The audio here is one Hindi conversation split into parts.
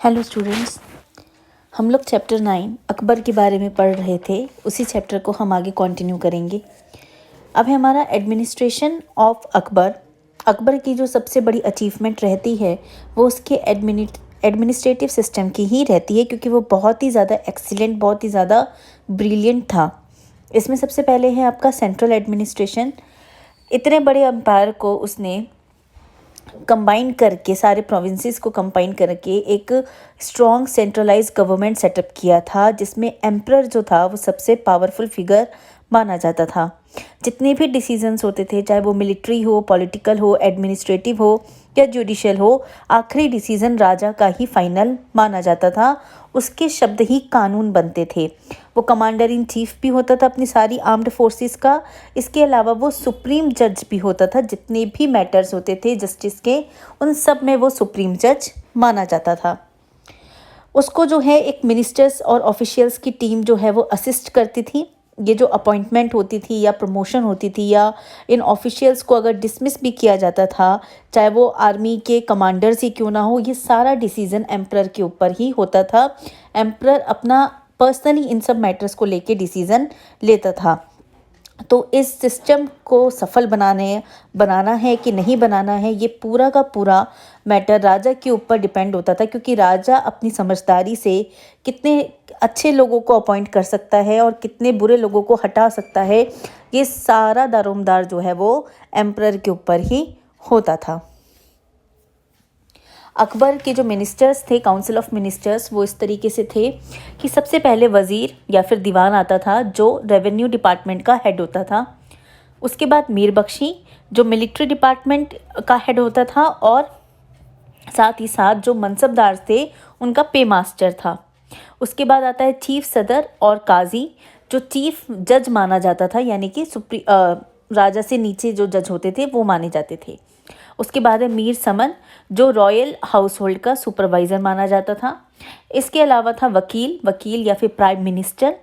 हेलो स्टूडेंट्स, हम लोग चैप्टर 9 अकबर के बारे में पढ़ रहे थे। उसी चैप्टर को हम आगे कंटिन्यू करेंगे। अब है हमारा एडमिनिस्ट्रेशन ऑफ अकबर। अकबर की जो सबसे बड़ी अचीवमेंट रहती है वो उसके एडमिनिस्ट्रेटिव सिस्टम की ही रहती है, क्योंकि वो बहुत ही ज़्यादा एक्सीलेंट, बहुत ही ज़्यादा ब्रिलियंट था। इसमें सबसे पहले है आपका सेंट्रल एडमिनिस्ट्रेशन। इतने बड़े एम्पायर को उसने कंबाइन करके, सारे प्रोविंसेस को कंबाइन करके एक स्ट्रॉन्ग सेंट्रलाइज गवर्नमेंट सेटअप किया था, जिसमें एम्परर जो था वो सबसे पावरफुल फिगर माना जाता था। जितने भी डिसीजंस होते थे, चाहे वो मिलिट्री हो, पॉलिटिकल हो, एडमिनिस्ट्रेटिव हो या जुडिशियल हो, आखिरी डिसीजन राजा का ही फाइनल माना जाता था। उसके शब्द ही कानून बनते थे। वो कमांडर इन चीफ भी होता था अपनी सारी आर्म्ड फोर्सेस का। इसके अलावा वो सुप्रीम जज भी होता था। जितने भी मैटर्स होते थे जस्टिस के, उन सब में वो सुप्रीम जज माना जाता था। उसको जो है एक मिनिस्टर्स और ऑफिशियल्स की टीम जो है वो असिस्ट करती थी। ये जो अपॉइंटमेंट होती थी या प्रमोशन होती थी, या इन ऑफिशियल्स को अगर डिसमिस भी किया जाता था, चाहे वो आर्मी के कमांडर्स ही क्यों ना हो, ये सारा डिसीजन एम्परर के ऊपर ही होता था। एम्परर अपना पर्सनली इन सब मैटर्स को लेके डिसीजन लेता था। तो इस सिस्टम को सफल बनाना है कि नहीं बनाना है, ये पूरा का पूरा मैटर राजा के ऊपर डिपेंड होता था, क्योंकि राजा अपनी समझदारी से कितने अच्छे लोगों को अपॉइंट कर सकता है और कितने बुरे लोगों को हटा सकता है, ये सारा दारोमदार जो है वो एम्परर के ऊपर ही होता था। अकबर के जो मिनिस्टर्स थे, काउंसिल ऑफ मिनिस्टर्स, वो इस तरीके से थे कि सबसे पहले वज़ीर या फिर दीवान आता था, जो रेवेन्यू डिपार्टमेंट का हेड होता था। उसके बाद मीर बख्शी, जो मिलिट्री डिपार्टमेंट का हेड होता था, और साथ ही साथ जो मनसबदार थे उनका पे मास्टर था। उसके बाद आता है चीफ सदर और काजी, जो चीफ जज माना जाता था, यानी कि राजा से नीचे जो जज होते थे वो माने जाते थे। उसके बाद है मीर समन, जो रॉयल हाउस होल्ड का सुपरवाइज़र माना जाता था। इसके अलावा था वकील या फिर प्राइम मिनिस्टर,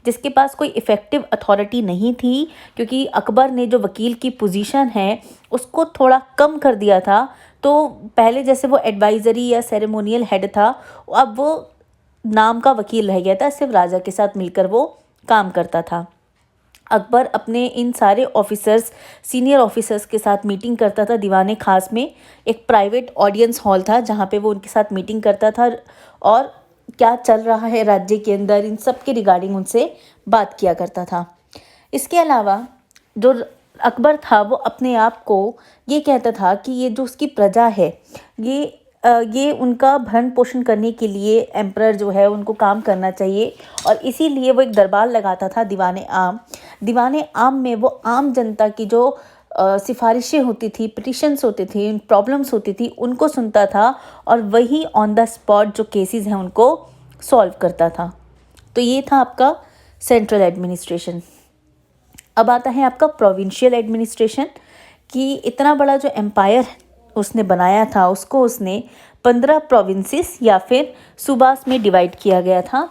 जिसके पास कोई इफ़ेक्टिव अथॉरिटी नहीं थी, क्योंकि अकबर ने जो वकील की पोजीशन है उसको थोड़ा कम कर दिया था। तो पहले जैसे वो एडवाइज़री या सेरेमोनियल हेड था, अब वो नाम का वकील रह गया था, सिर्फ राजा के साथ मिलकर वो काम करता था। अकबर अपने इन सारे ऑफिसर्स, सीनियर ऑफिसर्स के साथ मीटिंग करता था। दीवाने खास में एक प्राइवेट ऑडियंस हॉल था, जहाँ पे वो उनके साथ मीटिंग करता था और क्या चल रहा है राज्य के अंदर, इन सब के रिगार्डिंग उनसे बात किया करता था। इसके अलावा जो अकबर था वो अपने आप को ये कहता था कि ये जो उसकी प्रजा है, ये उनका भरण पोषण करने के लिए एम्परर जो है उनको काम करना चाहिए, और इसीलिए वो एक दरबार लगाता था दीवाने आम। दीवाने आम में वो आम जनता की जो सिफारिशें होती थी, पिटिशन्स होती थी, प्रॉब्लम्स होती थी, उनको सुनता था और वही ऑन द स्पॉट जो केसेस हैं उनको सॉल्व करता था। तो ये था आपका सेंट्रल एडमिनिस्ट्रेशन। अब आता है आपका प्रोविंशियल एडमिनिस्ट्रेशन, कि इतना बड़ा जो एम्पायर उसने बनाया था उसको उसने 15 प्रोविंसेस या फिर सूबास में डिवाइड किया गया था,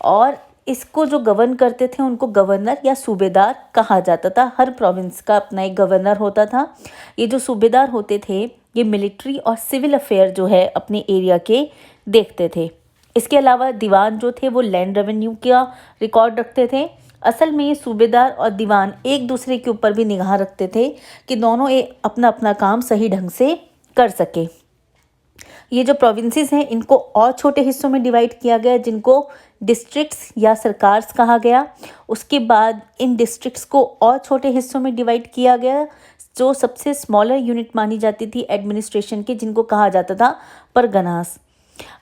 और इसको जो गवर्न करते थे उनको गवर्नर या सूबेदार कहा जाता था। हर प्रोविंस का अपना एक गवर्नर होता था। ये जो सूबेदार होते थे ये मिलिट्री और सिविल अफेयर जो है अपने एरिया के देखते थे। इसके अलावा दीवान जो थे वो लैंड रेवेन्यू का रिकॉर्ड रखते थे। असल में ये सूबेदार और दीवान एक दूसरे के ऊपर भी निगाह रखते थे कि दोनों अपना अपना काम सही ढंग से कर सके। ये जो प्रोविंसेस हैं इनको और छोटे हिस्सों में डिवाइड किया गया, जिनको डिस्ट्रिक्ट्स या सरकार्स कहा गया। उसके बाद इन डिस्ट्रिक्ट्स को और छोटे हिस्सों में डिवाइड किया गया, जो सबसे स्मॉलर यूनिट मानी जाती थी एडमिनिस्ट्रेशन की, जिनको कहा जाता था परगनास।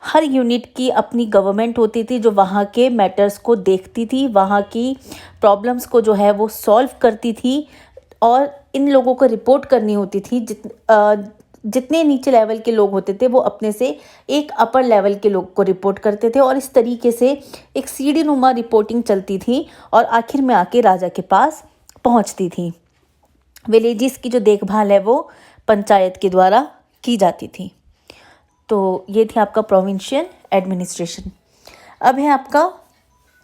हर यूनिट की अपनी गवर्नमेंट होती थी, जो वहाँ के मैटर्स को देखती थी, वहाँ की प्रॉब्लम्स को जो है वो सॉल्व करती थी, और इन लोगों को रिपोर्ट करनी होती थी। जितने नीचे लेवल के लोग होते थे वो अपने से एक अपर लेवल के लोग को रिपोर्ट करते थे, और इस तरीके से एक सीढ़ी नुमा रिपोर्टिंग चलती थी और आखिर में आके राजा के पास पहुंचती थी। विलेजेस की जो देखभाल है वो पंचायत के द्वारा की जाती थी। तो ये थी आपका प्रोविंशियल एडमिनिस्ट्रेशन। अब है आपका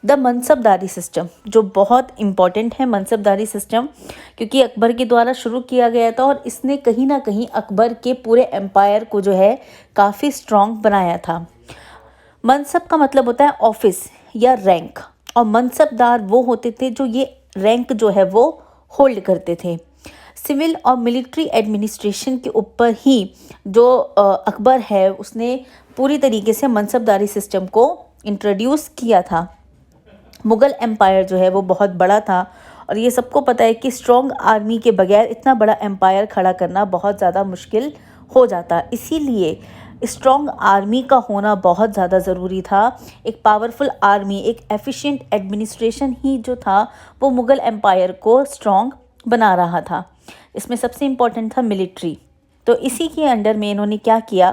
द मनसबदारी सिस्टम, जो बहुत इम्पॉर्टेंट है मनसबदारी सिस्टम, क्योंकि अकबर के द्वारा शुरू किया गया था और इसने कहीं ना कहीं अकबर के पूरे एम्पायर को जो है काफ़ी स्ट्रॉन्ग बनाया था। मनसब का मतलब होता है ऑफिस या रैंक, और मनसबदार वो होते थे जो ये रैंक जो है वो होल्ड करते थे। सिविल और मिलिट्री एडमिनिस्ट्रेशन के ऊपर ही जो अकबर है उसने पूरी तरीके से मनसबदारी सिस्टम को इंट्रोड्यूस किया था। मुग़ल एम्पायर जो है वो बहुत बड़ा था, और ये सबको पता है कि स्ट्रॉन्ग आर्मी के बगैर इतना बड़ा एम्पायर खड़ा करना बहुत ज़्यादा मुश्किल हो जाता। इसीलिए स्ट्रॉन्ग आर्मी का होना बहुत ज़्यादा ज़रूरी था। एक पावरफुल आर्मी, एक एफिशिएंट एडमिनिस्ट्रेशन ही जो था वो मुग़ल एम्पायर को स्ट्रॉन्ग बना रहा था। इसमें सबसे इम्पोर्टेंट था मिलिट्री। तो इसी के अंडर में इन्होंने क्या किया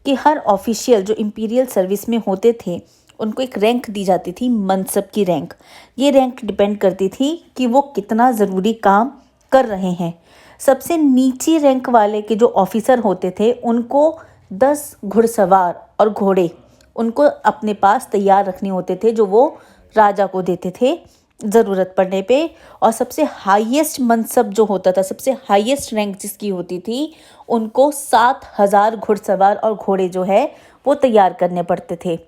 कि हर ऑफिशियल जो इंपीरियल सर्विस में होते थे उनको एक रैंक दी जाती थी, मनसब की रैंक। ये रैंक डिपेंड करती थी कि वो कितना ज़रूरी काम कर रहे हैं। सबसे नीची रैंक वाले के जो ऑफिसर होते थे उनको 10 घुड़सवार और घोड़े उनको अपने पास तैयार रखने होते थे, जो वो राजा को देते थे ज़रूरत पड़ने पे। और सबसे हाईएस्ट मनसब जो होता था, सबसे हाईएस्ट रैंक जिसकी होती थी, उनको 7,000 घुड़सवार और घोड़े जो है वो तैयार करने पड़ते थे।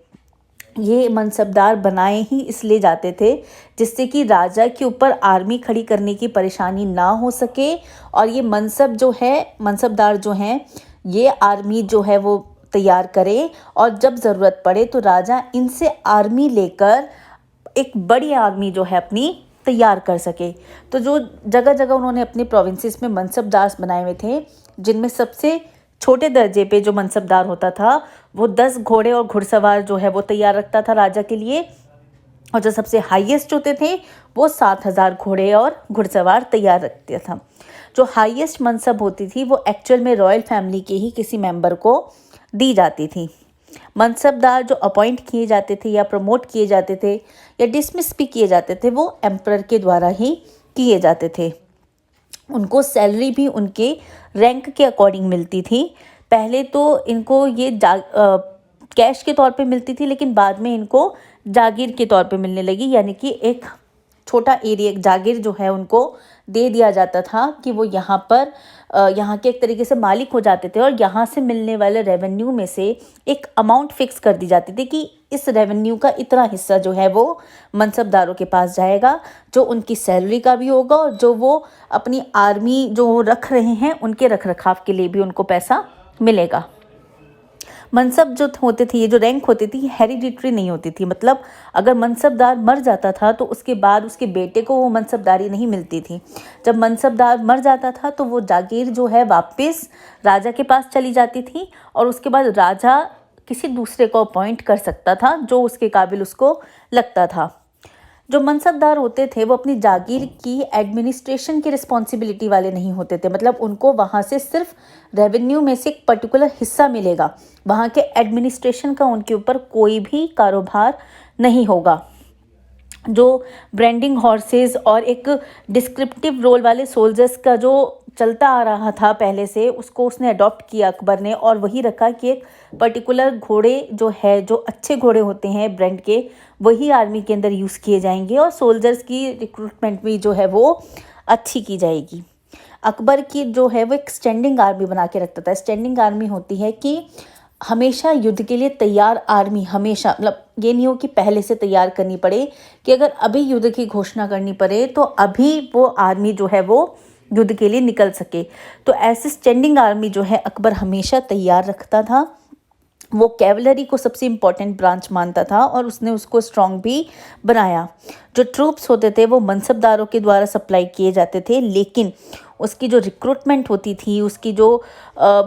ये मनसबदार बनाए ही इसलिए जाते थे जिससे कि राजा के ऊपर आर्मी खड़ी करने की परेशानी ना हो सके, और ये मनसब जो है, मनसबदार जो हैं, ये आर्मी जो है वो तैयार करे, और जब ज़रूरत पड़े तो राजा इनसे आर्मी लेकर एक बड़ी आर्मी जो है अपनी तैयार कर सके। तो जो जगह जगह उन्होंने अपने प्रोविंसेस में मनसबदार बनाए हुए थे, जिनमें सबसे छोटे दर्जे पे जो मनसबदार होता था वो 10 घोड़े और घुड़सवार जो है वो तैयार रखता था राजा के लिए, और जो सबसे हाईएस्ट होते थे वो 7,000 घोड़े और घुड़सवार तैयार रखता था। जो हाईएस्ट मनसब होती थी वो एक्चुअल में रॉयल फैमिली के ही किसी मेंबर को दी जाती थी। मनसबदार जो अपॉइंट किए जाते थे या प्रमोट किए जाते थे या डिसमिस भी किए जाते थे वो एम्परर के द्वारा ही किए जाते थे। उनको सैलरी भी उनके रैंक के अकॉर्डिंग मिलती थी। पहले तो इनको ये कैश के तौर पे मिलती थी, लेकिन बाद में इनको जागीर के तौर पे मिलने लगी, यानी कि एक छोटा एरिया, एक जागीर जो है उनको दे दिया जाता था कि वो यहाँ पर यहाँ के एक तरीके से मालिक हो जाते थे, और यहाँ से मिलने वाले रेवेन्यू में से एक अमाउंट फिक्स कर दी जाती थी कि इस रेवेन्यू का इतना हिस्सा जो है वो मनसबदारों के पास जाएगा, जो उनकी सैलरी का भी होगा और जो वो अपनी आर्मी जो रख रहे हैं उनके रख रखाव के लिए भी उनको पैसा मिलेगा। मनसब जो होते थे, ये जो रैंक होती थी, हेरिडिटरी नहीं होती थी। मतलब अगर मनसबदार मर जाता था तो उसके बाद उसके बेटे को वो मनसबदारी नहीं मिलती थी। जब मनसबदार मर जाता था तो वो जागीर जो है वापस राजा के पास चली जाती थी, और उसके बाद राजा किसी दूसरे को अपॉइंट कर सकता था जो उसके काबिल उसको लगता था। जो मनसबदार होते थे वो अपनी जागीर की एडमिनिस्ट्रेशन की रिस्पॉन्सिबिलिटी वाले नहीं होते थे। मतलब उनको वहाँ से सिर्फ रेवेन्यू में से एक पर्टिकुलर हिस्सा मिलेगा, वहाँ के एडमिनिस्ट्रेशन का उनके ऊपर कोई भी कारोबार नहीं होगा। जो ब्रांडिंग हॉर्सेस और एक डिस्क्रिप्टिव रोल वाले सोल्जर्स का जो चलता आ रहा था पहले से, उसको उसने अडॉप्ट किया अकबर ने, और वही रखा कि एक पर्टिकुलर घोड़े जो है, जो अच्छे घोड़े होते हैं ब्रांड के, वही आर्मी के अंदर यूज़ किए जाएंगे, और सोल्जर्स की रिक्रूटमेंट भी जो है वो अच्छी की जाएगी। अकबर की जो है वो एक स्टैंडिंग आर्मी बना के रखता था। स्टैंडिंग आर्मी होती है कि हमेशा युद्ध के लिए तैयार आर्मी, हमेशा, मतलब ये नहीं हो कि पहले से तैयार करनी पड़े, कि अगर अभी युद्ध की घोषणा करनी पड़े तो अभी वो आर्मी जो है वो युद्ध के लिए निकल सके। तो ऐसे स्टैंडिंग आर्मी जो है अकबर हमेशा तैयार रखता था। वो कैवलरी को सबसे इम्पॉर्टेंट ब्रांच मानता था, और उसने उसको स्ट्रॉन्ग भी बनाया। जो ट्रूप्स होते थे वो मनसबदारों के द्वारा सप्लाई किए जाते थे, लेकिन उसकी जो रिक्रूटमेंट होती थी, उसकी जो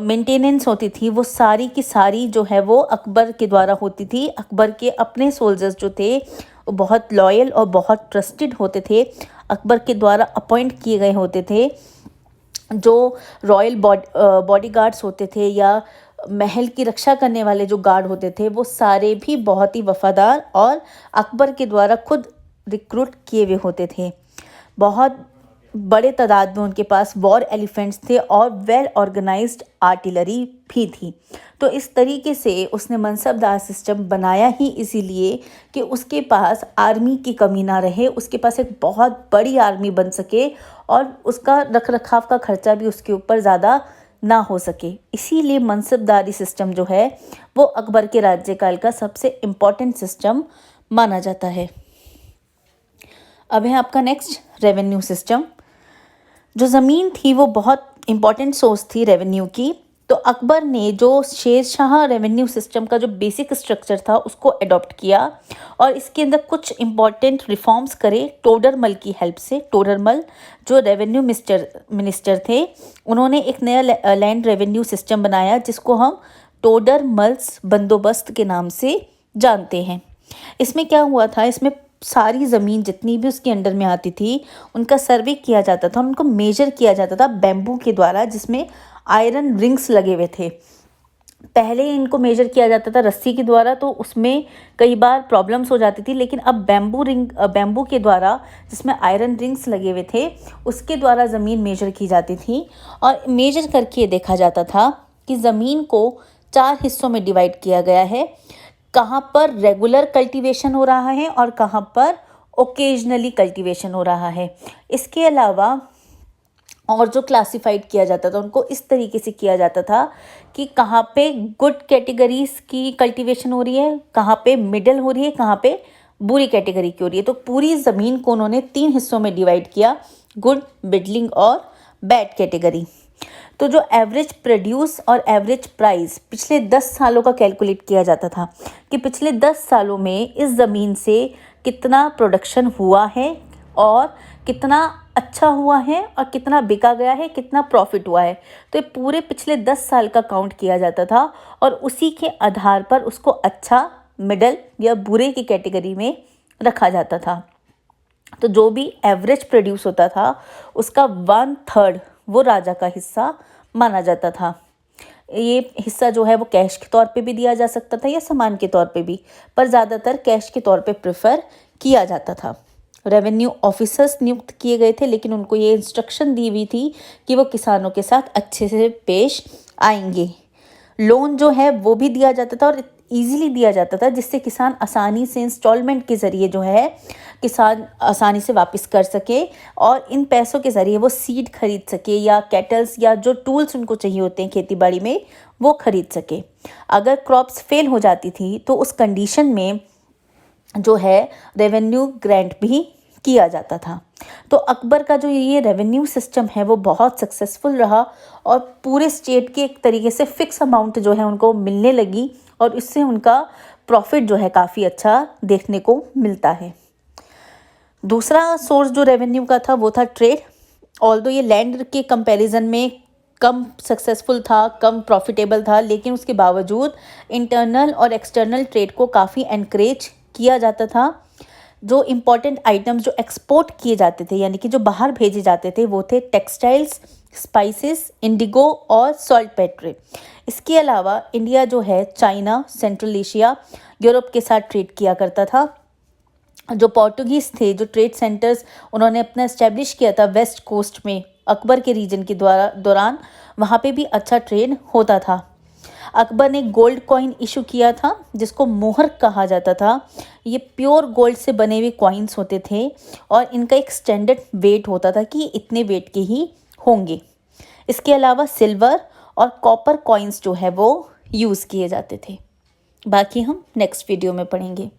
मेंटेनेंस होती थी, वो सारी की सारी जो है वो अकबर के द्वारा होती थी। अकबर के अपने सोल्जर्स जो थे वो बहुत लॉयल और बहुत ट्रस्टेड होते थे, अकबर के द्वारा अपॉइंट किए गए होते थे। जो रॉयल बॉडीगार्ड्स होते थे या महल की रक्षा करने वाले जो गार्ड होते थे, वो सारे भी बहुत ही वफादार और अकबर के द्वारा खुद रिक्रूट किए हुए होते थे। बहुत बड़े तादाद में उनके पास वॉर एलिफेंट्स थे और वेल ऑर्गेनाइज्ड आर्टिलरी भी थी। तो इस तरीके से उसने मनसबदार सिस्टम बनाया ही इसीलिए कि उसके पास आर्मी की कमी ना रहे, उसके पास एक बहुत बड़ी आर्मी बन सके, और उसका रख रखाव का खर्चा भी उसके ऊपर ज़्यादा ना हो सके। इसीलिए मनसबदारी सिस्टम जो है वो अकबर के राज्यकाल का सबसे इम्पॉर्टेंट सिस्टम माना जाता है। अब है आपका नेक्स्ट रेवेन्यू सिस्टम। जो ज़मीन थी वो बहुत इम्पॉर्टेंट सोर्स थी रेवेन्यू की, तो अकबर ने जो शेर शाह रेवेन्यू सिस्टम का जो बेसिक स्ट्रक्चर था उसको अडॉप्ट किया और इसके अंदर कुछ इम्पॉर्टेंट रिफॉर्म्स करे टोडरमल की हेल्प से। टोडरमल जो रेवेन्यू मिनिस्टर थे, उन्होंने एक नया लैंड रेवेन्यू सिस्टम बनाया जिसको हम टोडरमल्स बंदोबस्त के नाम से जानते हैं। इसमें क्या हुआ था, इसमें सारी ज़मीन जितनी भी उसके अंडर में आती थी उनका सर्वे किया जाता था, उनको मेजर किया जाता था बैम्बू के द्वारा, जिसमें आयरन रिंग्स लगे हुए थे। पहले इनको मेजर किया जाता था रस्सी के द्वारा, तो उसमें कई बार प्रॉब्लम्स हो जाती थी, लेकिन अब बैम्बू के द्वारा जिसमें आयरन रिंग्स लगे हुए थे उसके द्वारा ज़मीन मेजर की जाती थी। और मेजर करके देखा जाता था कि ज़मीन को 4 हिस्सों में डिवाइड किया गया है, कहाँ पर रेगुलर कल्टीवेशन हो रहा है और कहाँ पर ओकेजनली कल्टीवेशन हो रहा है। इसके अलावा और जो क्लासिफाइड किया जाता था उनको इस तरीके से किया जाता था कि कहाँ पे गुड कैटेगरीज की कल्टीवेशन हो रही है, कहाँ पे मिडल हो रही है, कहाँ पे बुरी कैटेगरी की हो रही है। तो पूरी ज़मीन को उन्होंने 3 हिस्सों में डिवाइड किया, गुड, मिडलिंग और बैड कैटेगरी। तो जो एवरेज प्रोड्यूस और एवरेज प्राइस पिछले 10 सालों का कैलकुलेट किया जाता था कि पिछले 10 सालों में इस ज़मीन से कितना प्रोडक्शन हुआ है और कितना अच्छा हुआ है और कितना बिका गया है, कितना प्रॉफिट हुआ है। तो ये पूरे पिछले 10 साल का काउंट किया जाता था और उसी के आधार पर उसको अच्छा, मिडल या बुरे की कैटेगरी में रखा जाता था। तो जो भी एवरेज प्रोड्यूस होता था उसका 1/3 वो राजा का हिस्सा माना जाता था। ये हिस्सा जो है वो कैश के तौर पे भी दिया जा सकता था या सामान के तौर पे भी, पर ज़्यादातर कैश के तौर पे प्रेफर किया जाता था। रेवेन्यू ऑफिसर्स नियुक्त किए गए थे, लेकिन उनको ये इंस्ट्रक्शन दी हुई थी कि वो किसानों के साथ अच्छे से पेश आएंगे। लोन जो है वो भी दिया जाता था और इजीली दिया जाता था, जिससे किसान आसानी से इंस्टॉलमेंट के ज़रिए जो है किसान आसानी से वापस कर सके और इन पैसों के ज़रिए वो सीड खरीद सके या कैटल्स या जो टूल्स उनको चाहिए होते हैं खेती बाड़ी में वो खरीद सके। अगर क्रॉप्स फेल हो जाती थी तो उस कंडीशन में जो है रेवेन्यू ग्रांट भी किया जाता था। तो अकबर का जो ये रेवेन्यू सिस्टम है वो बहुत सक्सेसफुल रहा और पूरे स्टेट के एक तरीके से फिक्स अमाउंट जो है उनको मिलने लगी और इससे उनका प्रॉफिट जो है काफ़ी अच्छा देखने को मिलता है। दूसरा सोर्स जो रेवेन्यू का था वो था ट्रेड। ऑल्दो ये लैंड के कंपैरिजन में कम सक्सेसफुल था, कम प्रॉफिटेबल था, लेकिन उसके बावजूद इंटरनल और एक्सटर्नल ट्रेड को काफ़ी एनकरेज किया जाता था। जो इम्पॉर्टेंट आइटम्स जो एक्सपोर्ट किए जाते थे यानी कि जो बाहर भेजे जाते थे वो थे टेक्सटाइल्स, स्पाइसेस, इंडिगो और सॉल्ट पेट्रे। इसके अलावा इंडिया जो है चाइना, सेंट्रल एशिया, यूरोप के साथ ट्रेड किया करता था। जो पोर्टुगीज़ थे, जो ट्रेड सेंटर्स उन्होंने अपना इस्टेब्लिश किया था वेस्ट कोस्ट में अकबर के रीजन के दौरान, वहाँ पे भी अच्छा ट्रेड होता था। अकबर ने गोल्ड कॉइन इशू किया था जिसको मोहर कहा जाता था। ये प्योर गोल्ड से बने हुए कॉइन्स होते थे और इनका एक स्टैंडर्ड वेट होता था कि इतने वेट के ही होंगे। इसके अलावा सिल्वर और कॉपर कॉइन्स जो है वो यूज़ किए जाते थे। बाकी हम नेक्स्ट वीडियो में पढ़ेंगे।